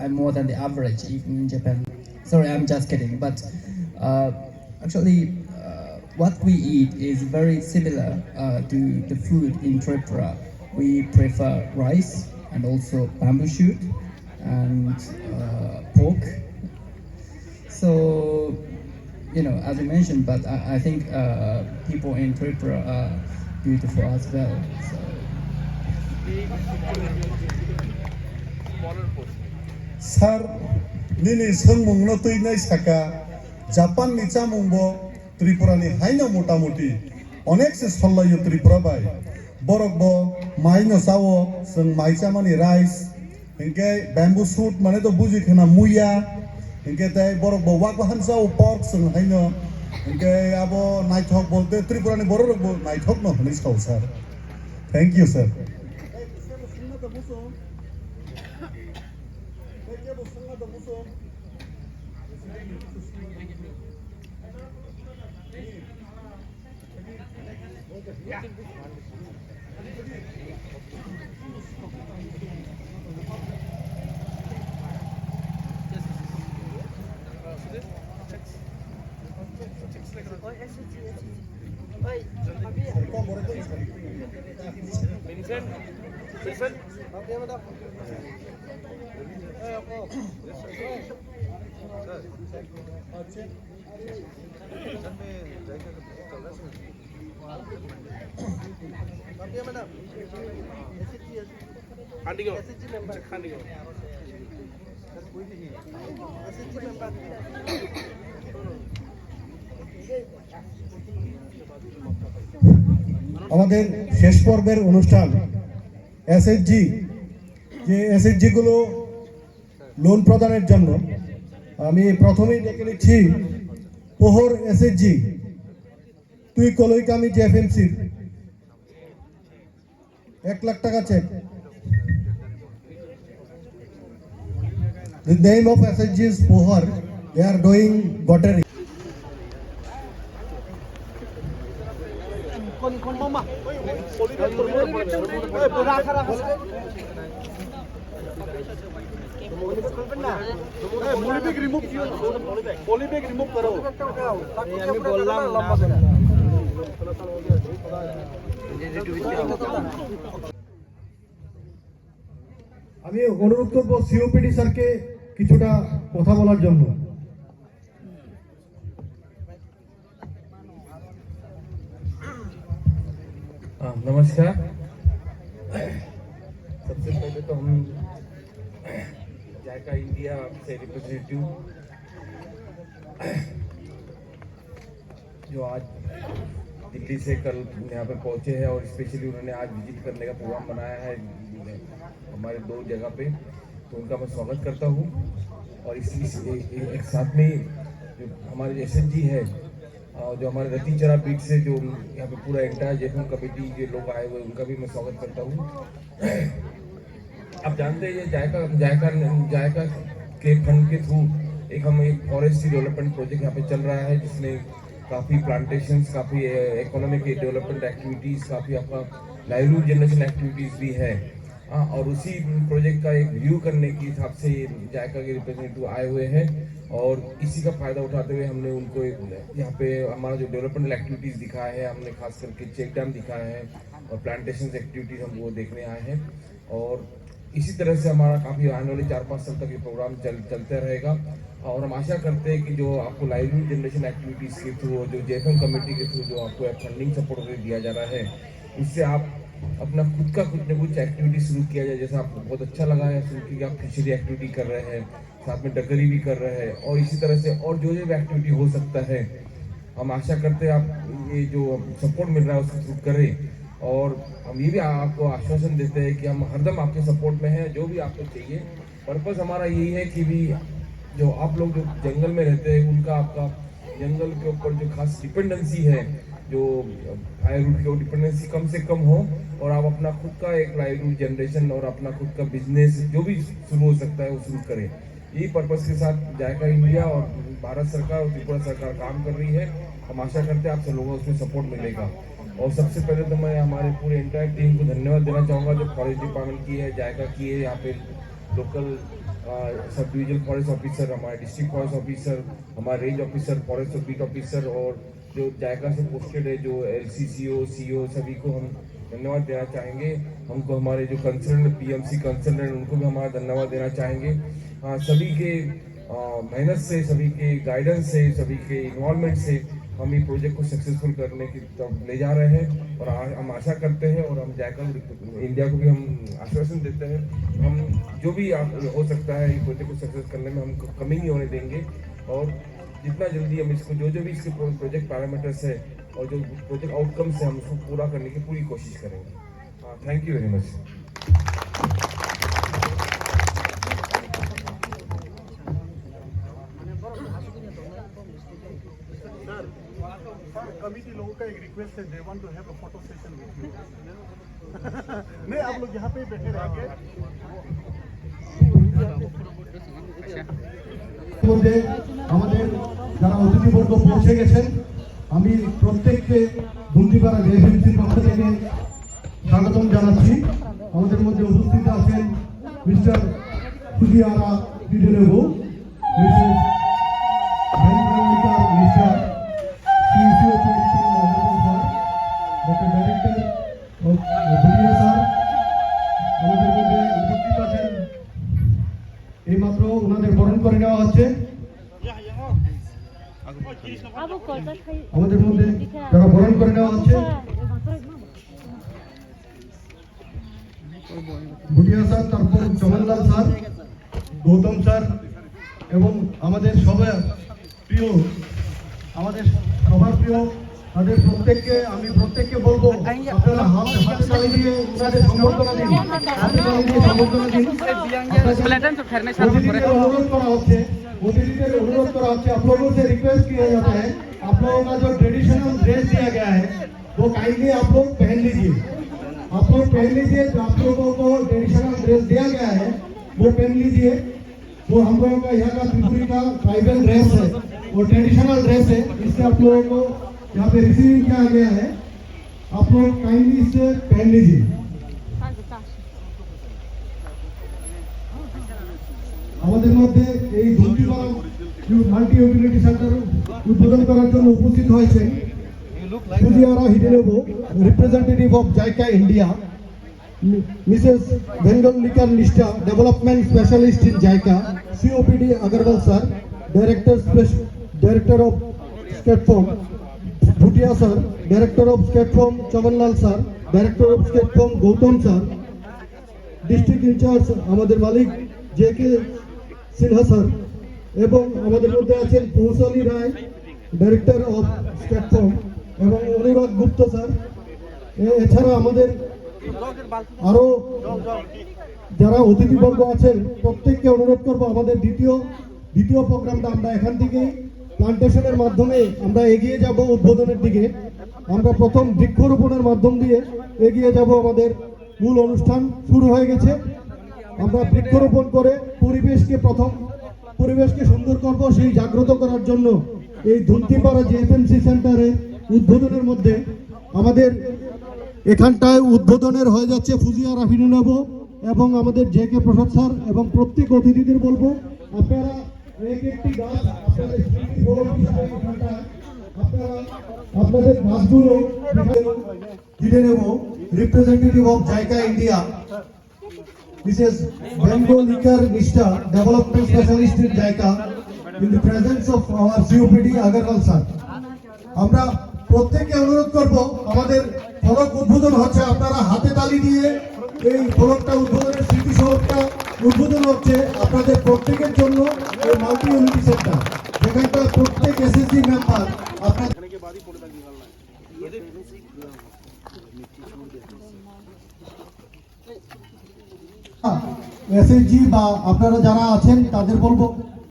I'm more than the average even in Japan. Sorry, I'm just kidding. But actually, what we eat is very similar to the food in Tripura. We prefer rice and also bamboo shoot and pork. So, as you mentioned, but I think people in Tripura are beautiful as well. So. Sir, nini sengmung no tui nai saka Japan ni chamung bo Tripura ni haino motamoti onek se solla yo Tripura bai borok bo mai no sawo seng mai chamani rice hingke bamboo shoot mane to buji khena muya hingke tai borok bo wak bahan sawo pork seng haino hingke abo naithok bolte Tripura ni borok bo naithok no hni sawo sir. Thank you sir. আমাদের শেষ পর্বের অনুষ্ঠান SHG যে SHG গুলো loan প্রদানের জন্য আমি প্রথমেই ডেকে নিচ্ছি পোহর এসএইচজি তুই কলইকামি জেএফএমসি 1 লাখ টাকা check The name of SHG is Pohar. They are doing buttery. আমি অনুরোধ করব সিওপিডি স্যারকে কিছুটা কথা বলার জন্য। नमस्कार। सबसे पहले तो हम जायका इंडिया से रिप्रेजेंटेटिव जो आज दिल्ली से कल यहाँ पे पहुँचे हैं और स्पेशली उन्होंने आज विजिट करने का प्रोग्राम बनाया है हमारे 2 जगह पे, तो उनका मैं स्वागत करता हूँ। और इसी एक साथ में जो हमारे एसएनजी है जो हमारे रतीचरा बीच से जो यहाँ पे पूरा एंटायर जेफएम कमेटी के लोग आए हुए उनका भी मैं स्वागत करता हूँ। आप जानते हैं ये जायका के फंड के थ्रू एक फॉरेस्ट डेवलपमेंट प्रोजेक्ट यहाँ पे चल रहा है जिसमें काफ़ी प्लांटेशंस, काफ़ी इकोनॉमिक डेवलपमेंट एक्टिविटीज़, काफ़ी आपका लाइवलीहुड जनरेशन एक्टिविटीज़ भी है। और उसी प्रोजेक्ट का एक रिव्यू करने के हिसाब से जायका के रिप्रेजेंटेटिव आए हुए हैं और इसी का फ़ायदा उठाते हुए हमने उनको यहाँ पे हमारा जो डेवलपमेंट एक्टिविटीज़ दिखाया है, हमने खास करके चेक डैम दिखाया है और प्लांटेशन एक्टिविटीज़ हम वो देखने आए हैं। और इसी तरह से हमारा काफ़ी आने वाले 4-5 साल तक ये प्रोग्राम चलते रहेगा। और हम आशा करते हैं कि जो आपको लाइवलीहुड जनरेशन एक्टिविटीज़ के थ्रू, जो जेएफएम कमेटी के थ्रू जो आपको फंडिंग सपोर्ट दिया जा रहा है, उससे आप अपना खुद का कुछ न कुछ एक्टिविटी शुरू किया जाए। जैसा आपको बहुत अच्छा लगा है सुन के आप फिशरी एक्टिविटी कर रहे हैं, साथ में डकरी भी कर रहे हैं और इसी तरह से और जो भी एक्टिविटी हो सकता है, हम आशा करते हैं आप ये जो सपोर्ट मिल रहा है उसको शुरू करें। और हम ये भी आपको आश्वासन देते हैं कि हम हरदम आपके सपोर्ट में हैं, जो भी आपको चाहिए। पर्पस हमारा यही है कि भी जो आप लोग जो जंगल में रहते हैं उनका आपका जंगल के ऊपर जो खास डिपेंडेंसी है, जो लाइवलीहुड की डिपेंडेंसी कम से कम हो और आप अपना खुद का एक लाइवलीहुड जनरेशन और अपना खुद का बिजनेस जो भी शुरू हो सकता है वो शुरू करें। यही पर्पस के साथ जायका इंडिया और भारत सरकार और त्रिपुरा सरकार काम कर रही है। हम आशा करते हैं आप सब लोगों को उसमें सपोर्ट मिलेगा। और सबसे पहले तो मैं हमारे पूरे एंटायर टीम को धन्यवाद देना चाहूँगा जो फॉरेस्ट डिपार्टमेंट की है, जायका की है, यहाँ पे local sub divisional forest officer, हमारे डिस्ट्रिक्ट फॉरेस्ट ऑफिसर, हमारे रेंज ऑफिसर, फॉरेस्ट और बीट ऑफिसर और जो जायका से पोस्टेड है जो LCCO, CO सभी को हम धन्यवाद देना चाहेंगे। हमको हमारे जो कंसर्न PMC कंसर्न उनको भी हमारा धन्यवाद देना चाहेंगे। सभी के मेहनत से, सभी के गाइडेंस से, सभी के इन्वॉल्वमेंट से हम ये प्रोजेक्ट को सक्सेसफुल करने की तरफ ले जा रहे हैं और हम आशा करते हैं और हम जायका इंडिया को भी हम आश्वासन देते हैं हम जो भी हो सकता है ये प्रोजेक्ट को सक्सेस करने में हम कमी नहीं होने देंगे और जितना जल्दी हम इसको जो भी इसके प्रोजेक्ट पैरामीटर्स है और जो प्रोजेक्ट आउटकम्स है हम उसको पूरा करने की पूरी कोशिश करेंगे। Thank you very much. Committee लोगों का एक रिक्वेस्ट है, they want to have a photo session with you. नहीं, आप लोग यहाँ पे बैठे रहेंगे। মধ্যে আমাদের যারা অতিথিবর্গ পৌঁছে গেছেন আমি প্রত্যেককে দুমতিপাড়া রেসিডেন্সির পক্ষ থেকে স্বাগতম জানাচ্ছি। আমাদের মধ্যে উপস্থিত আছেন মিস্টার ফুজিয়ারা ডিডেলেবু, মিসেস ভেঙ্কলিকা mister CCOP sir, doctor director video sir আমাদের মধ্যে উপস্থিত আছেন। এইমাত্র ওনাদের বরণ করে নেওয়া হচ্ছে। আমাদের মধ্যে যারা বরণ করে নেওয়া হচ্ছে ভুটিয়া স্যার, তারপর চমনলাল স্যার, গৌতম স্যার এবং আমাদের সবার প্রিয় তাদের প্রত্যেককে বলবো আপনারা হাতে তালি দিয়ে ওনাদের সম্বর্ধনা দিন, হাতে তালি দিয়ে সম্বর্ধনা দিন। अनुरोध करा होते आप लोगों से रिक्वेस्ट किया जाता है, आप लोगों का जो ट्रेडिशनल ड्रेस दिया गया है वो काइंडली आप लोग पहन लीजिए। आप लोग पहन लीजिए, जो आप लोगों को ट्रेडिशनल ड्रेस दिया गया है वो पहन लीजिए। वो हम लोगों का यहाँ का त्रिपुरी का ट्राइबल ड्रेस है, वो ट्रेडिशनल ड्रेस है, इससे आप लोगों को यहाँ पे रिसीविंग किया गया है। आप लोग काइंडली इसे पहन लीजिए। আমাদের মধ্যে এই দুমতিপাড়া মাল্টি ইউটিলিটি সেন্টার উদ্বোধন করার জন্য উপস্থিত হয়েছে ফুজিয়ারা হিডেলেবু, representative of JICA India, Mrs ভেঙ্কলিকা Nishtha, development specialist in JICA, COPD Agarwal sir, director of state farm Bhutia sir, director of state farm Chamanlal sir, director of state farm Gautam sir, district in charge আমাদের মালিক JK সিনহা স্যার এবং আমাদের মধ্যে আছেন কৌশলী রায়, ডাইরেক্টর অফ স্টেটফর্ম এবং অনুরাগ গুপ্ত স্যার। এছাড়া আমাদের আরো যারা অতিথিবর্গ আছেন প্রত্যেককে অনুরোধ করব আমাদের দ্বিতীয় প্রোগ্রামটা আমরা এখান থেকে প্লান্টেশনের মাধ্যমে আমরা এগিয়ে যাব উদ্বোধনের দিকে। আমরা প্রথম বৃক্ষরোপণের মাধ্যম দিয়ে এগিয়ে যাব। আমাদের মূল অনুষ্ঠান শুরু হয়ে গেছে। আমরা বৃক্ষরোপণ করে পরিবেশকে সুন্দর করব, সেই জাগ্রত করার জন্য এই দুমতিপাড়া JFMC সেন্টারের উদ্বোধনের মধ্যে আমাদের এখানটায় উদ্বোধনের হয়ে যাচ্ছে ফুজিয়ারা হিডেলেবু এবং আমাদের JK প্রসাদ স্যার এবং প্রত্যেক অতিথিদের বলবো আপনারা একটি গাছ আপনাদের স্মৃতি বরণ হিসেবে এখানটায় আপনাদের গাছগুলো হিডেলেবু, representative of JICA India, Mrs. Vengolika Nishta, Development Specialist in JICA, in the presence of our COPD Agarwal sir. আমরা প্রত্যেককে অনুরোধ করব আমাদের ফলক উদ্বোধন হচ্ছে, আপনারা হাতে তালি দিয়ে এই ফলকটা উদ্বোধনের স্মৃতিসৌধটা উদ্বোধন হচ্ছে আপনাদের প্রত্যেকের জন্য। এই মাল্টি ইউনিটি সেন্টার যেখানটা প্রত্যেক SSG মেম্বার আপনার SSG বা আপনারা যারা আছেন তাদের বলবো